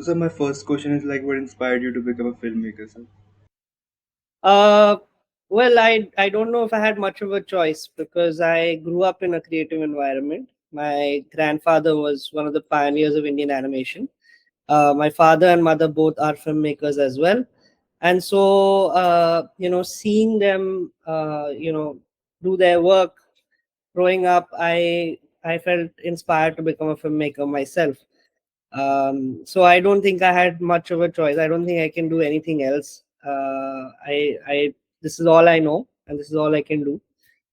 So my first question is like, what inspired you to become a filmmaker, sir? Uh, well, I don't know if I had much of a choice because I grew up in a creative environment. My grandfather was one of the pioneers of Indian animation. My father and mother both are filmmakers as well, and so seeing them, do their work growing up, I felt inspired to become a filmmaker myself. So I don't think I had much of a choice. I don't think I can do anything else. I This is all I know, and this is all I can do.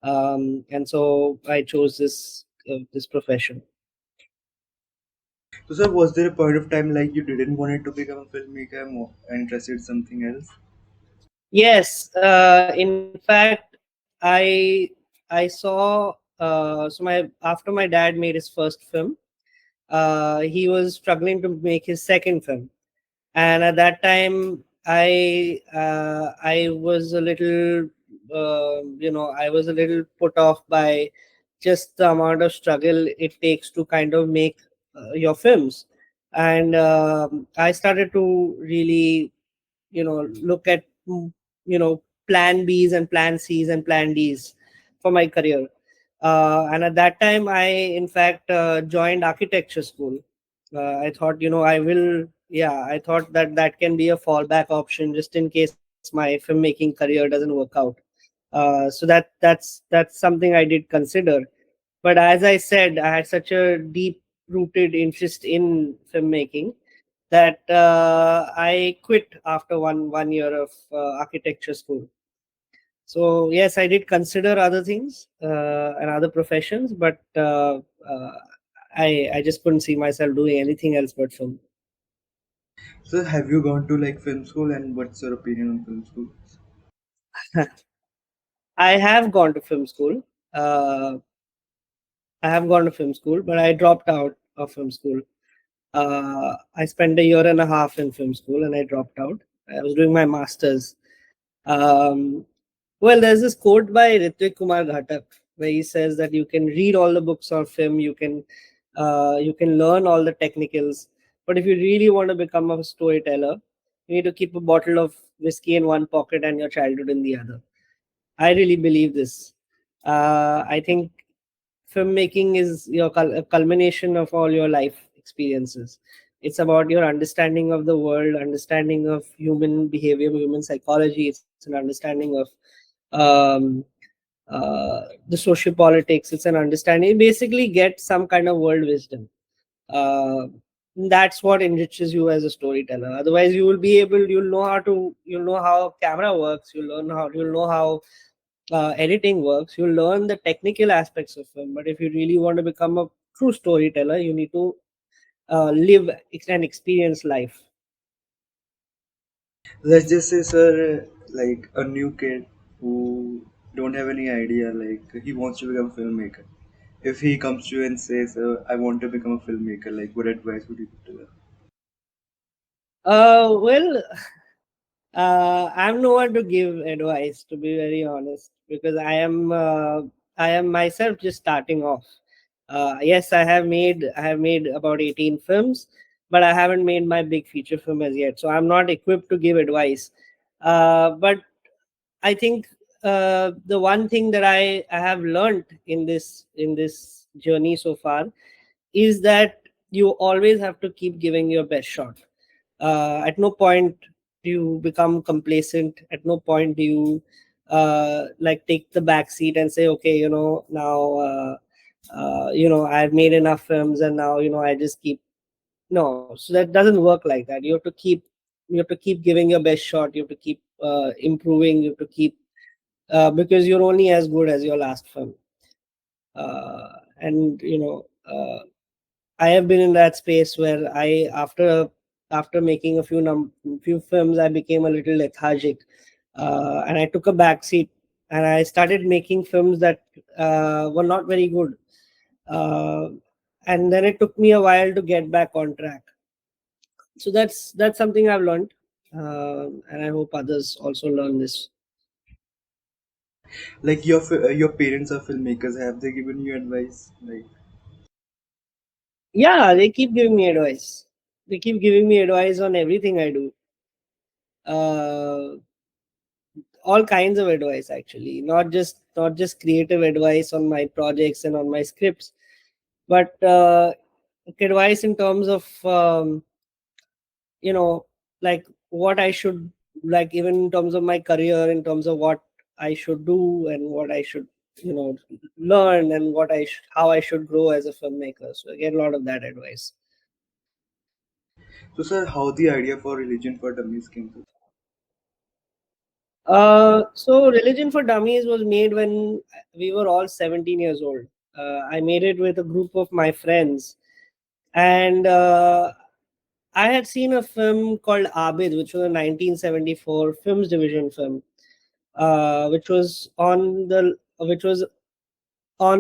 And so I chose this profession. So, sir, was there a point of time like you didn't want it to become a filmmaker, more interested in something else? Yes, in fact, I saw. After my dad made his first film, he was struggling to make his second film, and at that time I was a little I was a little put off by just the amount of struggle it takes to kind of make your films. And I started to really look at plan B's and plan C's and plan D's for my career. And at that time I in fact joined architecture school. I thought, I thought that that can be a fallback option just in case my filmmaking career doesn't work out. That's something I did consider. But as I said, I had such a deep rooted interest in filmmaking that I quit after one year of architecture school. So yes, I did consider other things and other professions, but I just couldn't see myself doing anything else but film. So, have you gone to like film school, and what's your opinion on film schools? I have gone to film school. Uh, I have gone to film school, but I dropped out of film school. I spent a year and a half in film school, and I dropped out. I was doing my masters. Um, well, there's this quote by Ritvik Kumar Ghatak where he says that you can read all the books on film, you can learn all the technicals, but if you really want to become a storyteller, you need to keep a bottle of whiskey in one pocket and your childhood in the other. I really believe this. I think filmmaking is a culmination of all your life experiences. It's about your understanding of the world, understanding of human behavior, human psychology. It's an understanding of um, the social politics. It's an understanding. You basically get some kind of world wisdom. Uh, that's what enriches you as a storyteller. Otherwise, you'll know how camera works. You'll know how editing works. You learn the technical aspects of film. But if you really want to become a true storyteller, you need to live and experience life. Let's just say, sir, like a new kid who don't have any idea, like he wants to become a filmmaker. If he comes to you and says, "I want to become a filmmaker," like what advice would you give to them? Well, I'm no one to give advice, to be very honest, because I am myself just starting off. Yes, I have made about 18 films, but I haven't made my big feature film as yet, so I'm not equipped to give advice. But I think the one thing that I have learned in this journey so far is that you always have to keep giving your best shot. At no point do you become complacent. At no point do you like take the back seat and say, okay, now I've made enough films and now I just keep. No, so that doesn't work like that. You have to keep giving your best shot. You have to keep improving. You have to keep because you're only as good as your last film. And I have been in that space where after making a few films, I became a little lethargic, and I took a back seat, and I started making films that were not very good, uh, and then it took me a while to get back on track. So that's something I've learned, and I hope others also learn this. Like your parents are filmmakers. Have they given you advice? Like Yeah, they keep giving me advice. they keep giving me advice on everything I do. Uh, all kinds of advice, actually, not just creative advice on my projects and on my scripts, but advice in terms of you know like what I should, like, even in terms of my career, in terms of what I should do and what I should you know learn, and how I should grow as a filmmaker. So I get a lot of that advice. So, sir, how the idea for Religion for Dummies came to? So Religion for Dummies was made when we were all 17 years old. I made it with a group of my friends, and I had seen a film called Abid, which was a 1974 Films Division film, which was on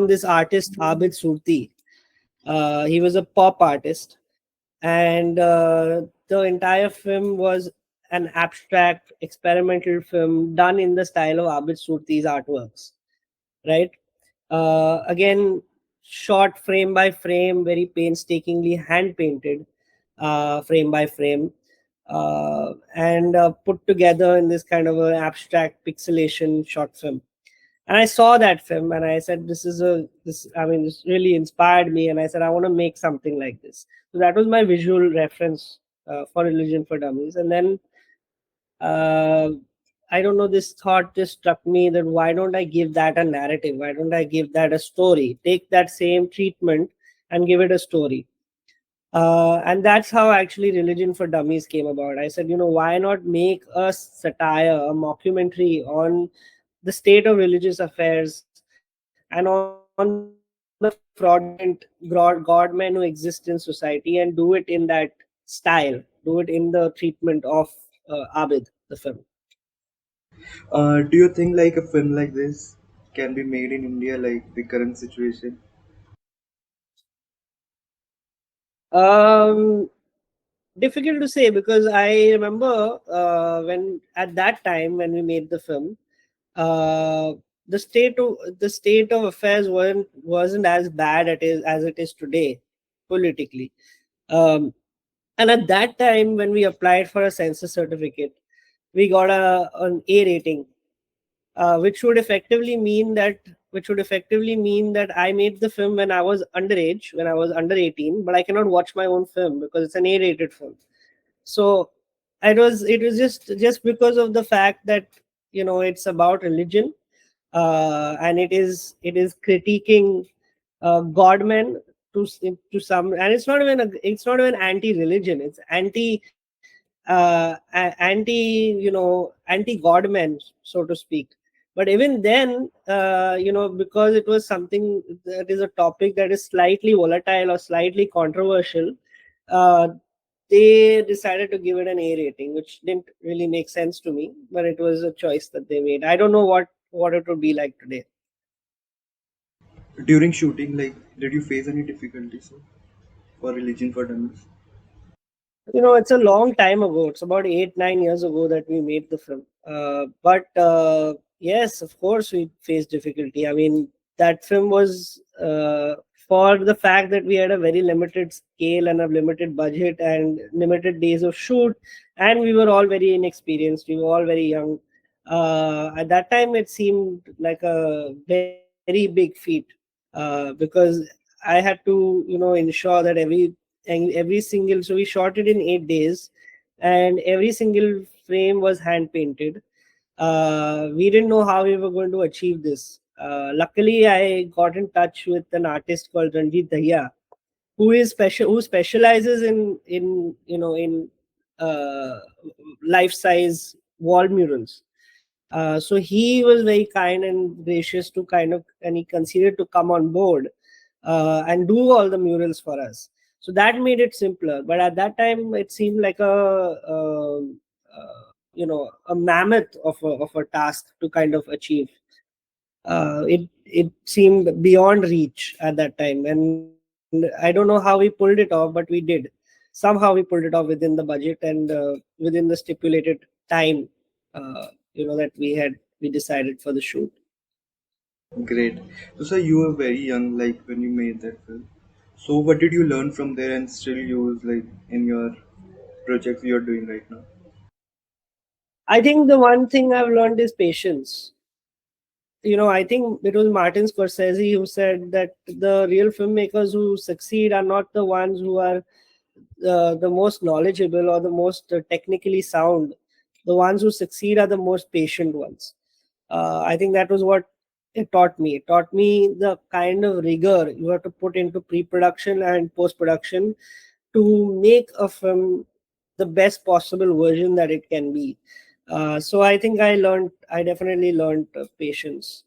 this artist Abid Surti. He was a pop artist, and the entire film was an abstract experimental film done in the style of Abid Surti's artworks, right? Again, shot frame by frame, very painstakingly hand painted, frame by frame, and put together in this kind of an abstract pixelation short film. And I saw that film and I said, this really inspired me. And I said, I want to make something like this. So that was my visual reference for Religion for Dummies. And then uh, I don't know, this thought just struck me that why don't I give that a narrative? Why don't I give that a story? Take that same treatment and give it a story. And that's how actually Religion for Dummies came about. I said, why not make a satire, a mockumentary on the state of religious affairs and on the fraudulent godmen who exist in society, and do it in that style, do it in the treatment of Abid, the film. Do you think like a film like this can be made in India, like the current situation? Um, Difficult to say, because I remember when at that time when we made the film, uh, the state of affairs wasn't as bad as it is today politically. Um, and at that time when we applied for a censor certificate, we got an A rating, which would effectively mean that I made the film when I was underage, when I was under 18, but I cannot watch my own film because it's an A-rated film. So it was just because of the fact that it's about religion, and it is critiquing godmen to some, and it's not even anti-religion, it's anti godmen, so to speak. But even then, because it was something that is a topic that is slightly volatile or slightly controversial, uh, they decided to give it an A rating, which didn't really make sense to me, but it was a choice that they made. I don't know what it would be like today. During shooting, like, did you face any difficulties, sir, for Religion for Dummies? It's a long time ago. It's about 8-9 years ago that we made the film. But yes, of course, we faced difficulty. I mean, that film was for the fact that we had a very limited scale and a limited budget and limited days of shoot, and we were all very inexperienced. We were all very young. At that time, it seemed like a very big feat, because I had to, ensure that every single, so we shot it in 8 days, and every single frame was hand painted. We didn't know how we were going to achieve this. Luckily, I got in touch with an artist called Ranjit Dahiya, who specializes in uh, life size wall murals. So he was very kind and gracious to and he considered to come on board and do all the murals for us. So that made it simpler. But at that time, it seemed like a mammoth of a task to kind of achieve. It seemed beyond reach at that time, and I don't know how we pulled it off, but we did. Somehow we pulled it off within the budget and within the stipulated time, that we decided for the shoot. Great. So, sir, you were very young, like when you made that film. So what did you learn from there and still use like in your projects you're doing right now? I think the one thing I've learned is patience. I think it was Martin Scorsese who said that the real filmmakers who succeed are not the ones who are the most knowledgeable or the most technically sound. The ones who succeed are the most patient ones. I think that was what it taught me. It taught me the kind of rigor you have to put into pre-production and post-production to make a film the best possible version that it can be. So I think I definitely learned patience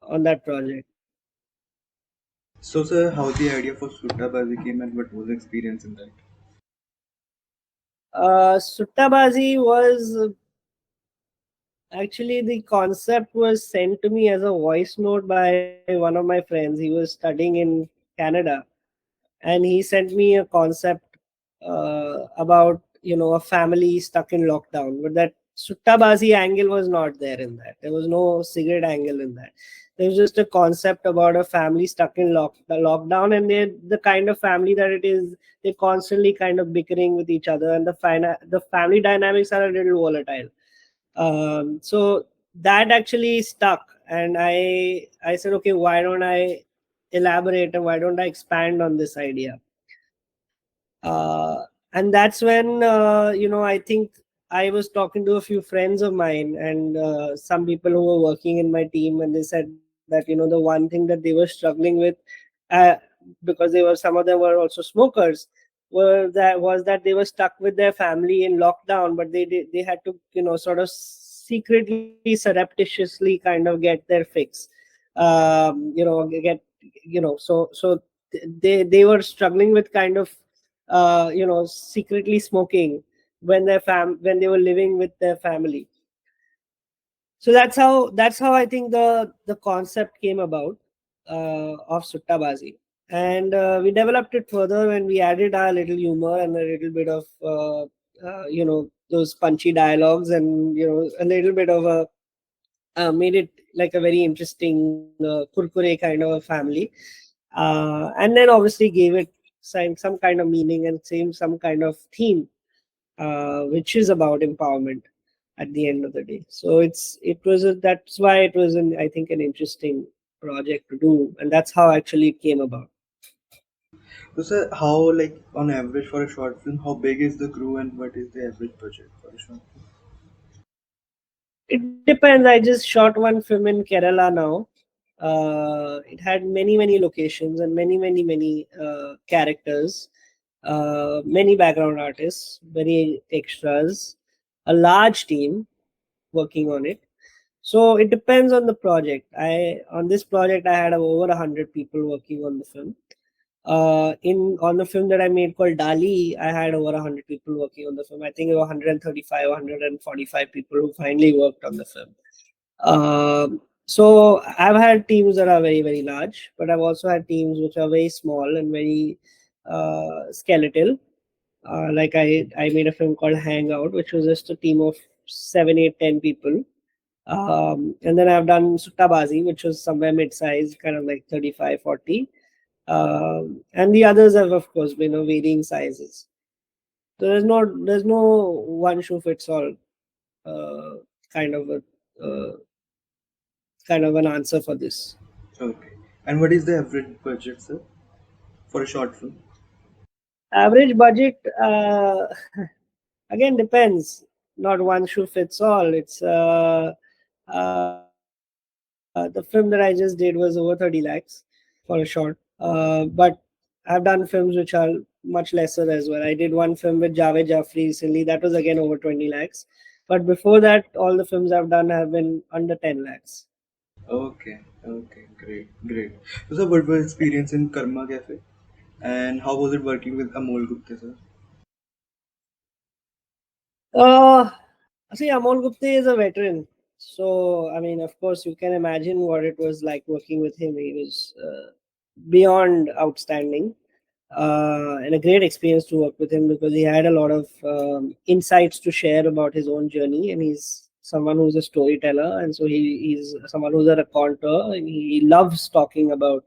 on that project. So sir, how the idea for Sutab came and what was the experience in that? Suttabazi was actually, the concept was sent to me as a voice note by one of my friends. He was studying in Canada, and he sent me a concept about a family stuck in lockdown. But that Suttabazi angle was not there in that. There was no cigarette angle in that. There was just a concept about a family stuck in lockdown, and they're the kind of family that it is. They're constantly kind of bickering with each other, and the family dynamics are a little volatile. So that actually stuck, and I said, okay, why don't I elaborate and why don't I expand on this idea? And that's when I think I was talking to a few friends of mine and some people who were working in my team, and they said that the one thing that they were struggling with, uh, because some of them were also smokers, was that they were stuck with their family in lockdown, but they had to sort of secretly surreptitiously kind of get their fix. Get so they were struggling with kind of secretly smoking when they were living with their family. So that's how I think the concept came about of Suttabazi. And we developed it further when we added our little humor and a little bit of those punchy dialogues, and a little bit of a made it like a very interesting kurkure kind of a family, and then obviously gave it some kind of meaning and some kind of theme, which is about empowerment at the end of the day. So that's why it was I think an interesting project to do, and that's how actually it came about. So sir, how like on average for a short film, how big is the crew and what is the average budget for a short film? It depends. I just shot one film in Kerala now. It had many locations and many characters, many background artists, many extras, a large team working on it. So it depends on the project. On this project I had over 100 people working on the film. In on the film that I made called Dali, I had over 100 people working on the film. I think it was 135, 145 people who finally worked on the film. So I've had teams that are very large, but I've also had teams which are very small and very skeletal. Like I made a film called Hangout, which was just a team of 7, 8, 10 people. And then I've done Suttabazi, which was somewhere mid-size, kind of like 35, 40. And the others have, of course, been of varying sizes. So there's no one shoe fits all uh, kind of a kind of an answer for this. Okay. And what is the average budget, sir, for a short film? Average budget, again, depends. Not one shoe fits all. It's the film that I just did was over 30 lakhs for a short. But I've done films which are much lesser as well. I did one film with Javed Jaffrey recently. That was again over 20 lakhs. But before that, all the films I've done have been under 10 lakhs. Okay, okay, great. So sir, what was experience in Karma Cafe? And how was it working with Amol Gupta, sir? Uh, See, Amol Gupta is a veteran. So, I mean, of course, you can imagine what it was like working with him. He was beyond outstanding, and a great experience to work with him because he had a lot of insights to share about his own journey. And he's someone who's a storyteller. And so he's someone who's a raconteur, and he loves talking about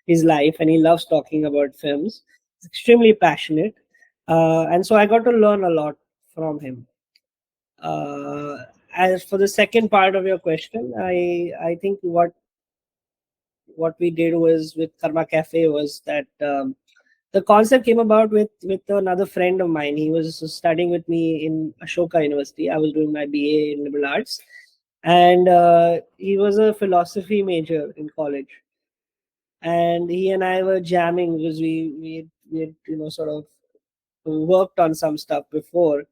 his life, and he loves talking about films. He's extremely passionate, and so I got to learn a lot from him. Uh, as for the second part of your question, I think what we did was with Karma Cafe was that the concept came about with another friend of mine. He was studying with me in Ashoka University. I was doing my BA in liberal arts, and he was a philosophy major in college. And he and I were jamming because we had, sort of worked on some stuff before,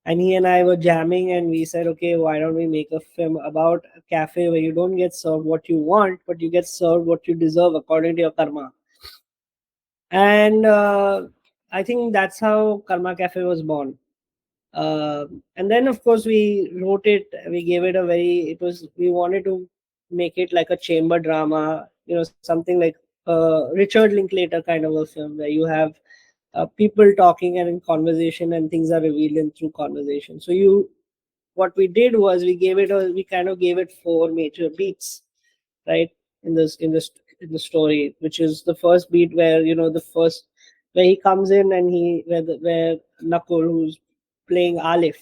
and he and I were jamming, and we said, okay, why don't we make a film about a cafe where you don't get served what you want, but you get served what you deserve according to your karma. And I think that's how Karma Cafe was born. And then of course we wrote it, we gave it a very, it was, we wanted to make it like a chamber drama, something like Richard Linklater kind of a film where you have people talking and in conversation, and things are revealed in through conversation. So what we did was we kind of gave it four major beats, right? In the story, which is the first beat where the first, where he comes in, and where Nakul, who's playing Alif,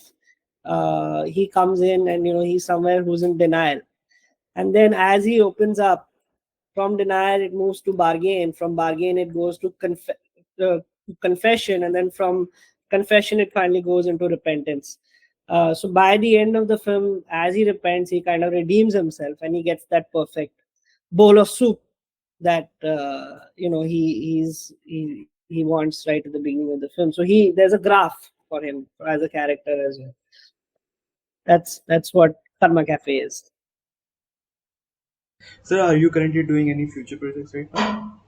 he comes in, and he's somewhere who's in denial, and then as he opens up from denial, it moves to bargain. From bargain, it goes to confession, and then from confession, it finally goes into repentance. So by the end of the film, as he repents, he kind of redeems himself, and he gets that perfect bowl of soup that he wants right at the beginning of the film. So there's a graph for him as a character as well. That's what Karma Cafe is. Sir, are you currently doing any future projects right now?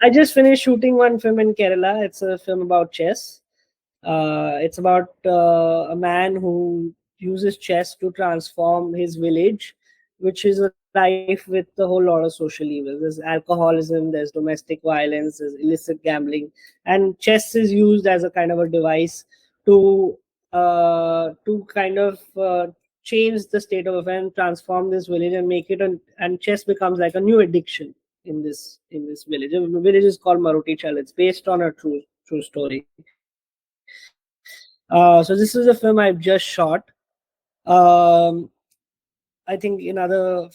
I just finished shooting one film in Kerala. It's a film about chess. It's about a man who uses chess to transform his village, which is rife with a whole lot of social evils. There's alcoholism, there's domestic violence, there's illicit gambling, and chess is used as a kind of a device to kind of change the state of affairs, transform this village, and make it and chess becomes like a new addiction in this village. The village is called Maruti CH. It's based on a true story. So this is a film I've just shot. Um, I think in another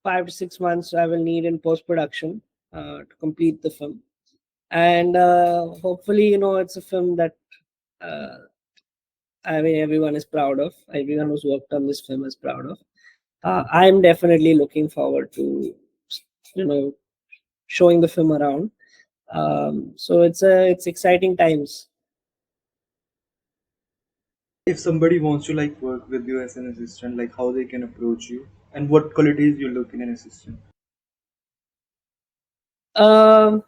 5 to 6 months I will need in post production to complete the film, and hopefully it's a film that uh, I mean everyone is proud of. Everyone who's worked on this film is proud of. I'm definitely looking forward to you know showing the film around. So it's exciting times. If somebody wants to like work with you as an assistant, like how they can approach you and what qualities you look in an assistant. Um,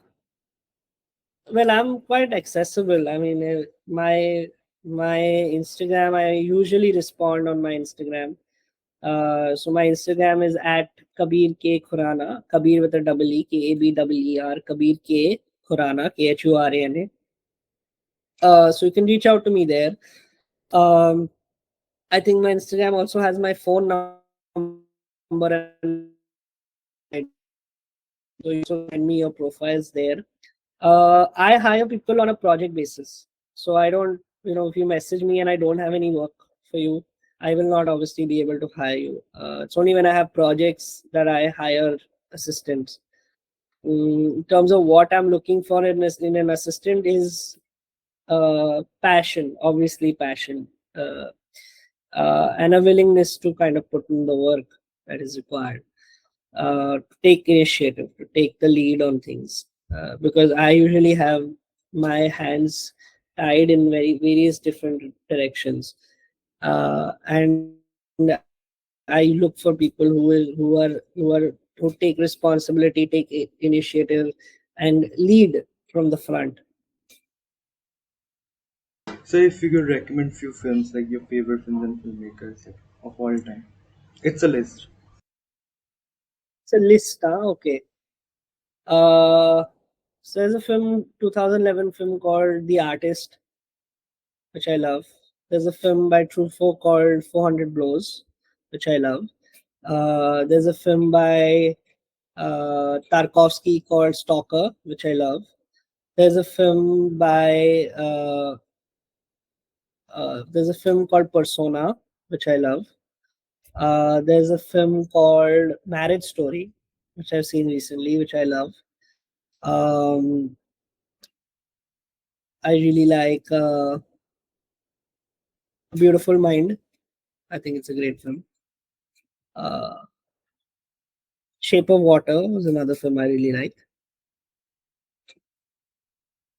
well, I'm quite accessible. I mean, my Instagram, I usually respond on my Instagram. So my Instagram is at Kabeer K Khurana, Kabeer with a double E, Kabeer, Kabeer K Khurana, Khurana. So you can reach out to me there. Um, I think my Instagram also has my phone number and my email ID. So you can also send me your profiles there. I hire people on a project basis. So I don't, if you message me and I don't have any work for you, I will not obviously be able to hire you. It's only when I have projects that I hire assistants. In terms of what I'm looking for in an assistant is passion, obviously passion, and a willingness to kind of put in the work that is required, to take initiative, to take the lead on things, because I usually have my hands tied in various different directions, and I look for people who take responsibility, take initiative, and lead from the front. So if you could recommend few films, like your favorite films and filmmakers like, of all time. It's a list. It's a list, huh? Okay. Uh, so there's a 2011 film called The Artist, which I love. There's a film by Truffaut called 400 Blows, which I love. There's a film by Tarkovsky called Stalker, which I love. There's a film by there's a film called Persona, which I love. There's a film called Marriage Story, which I've seen recently, which I love. Um, I really like Beautiful Mind. I think it's a great film. Uh, Shape of Water was another film I really like.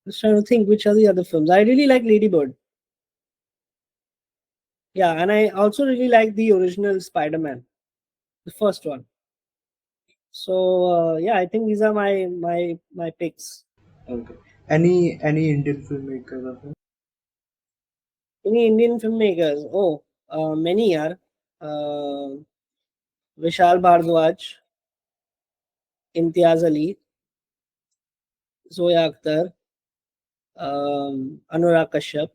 Just trying to think which are the other films. I really like Lady Bird. Yeah, and I also really like the original Spider-Man, the first one. So yeah, I think these are my picks. Okay. Any Indian filmmakers of it? Any Indian filmmakers? Oh, many are. Uh, Vishal Bhardwaj, Imtiaz Ali, Zoya Akhtar, Anurag Kashyap,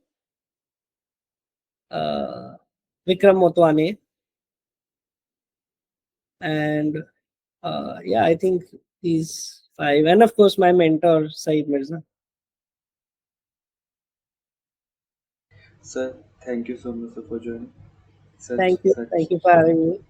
uh, Vikram Motwane, and yeah, I think these five, and of course my mentor Saeed Mirza. Sir, thank you so much, sir, for joining such Thank you such for having me.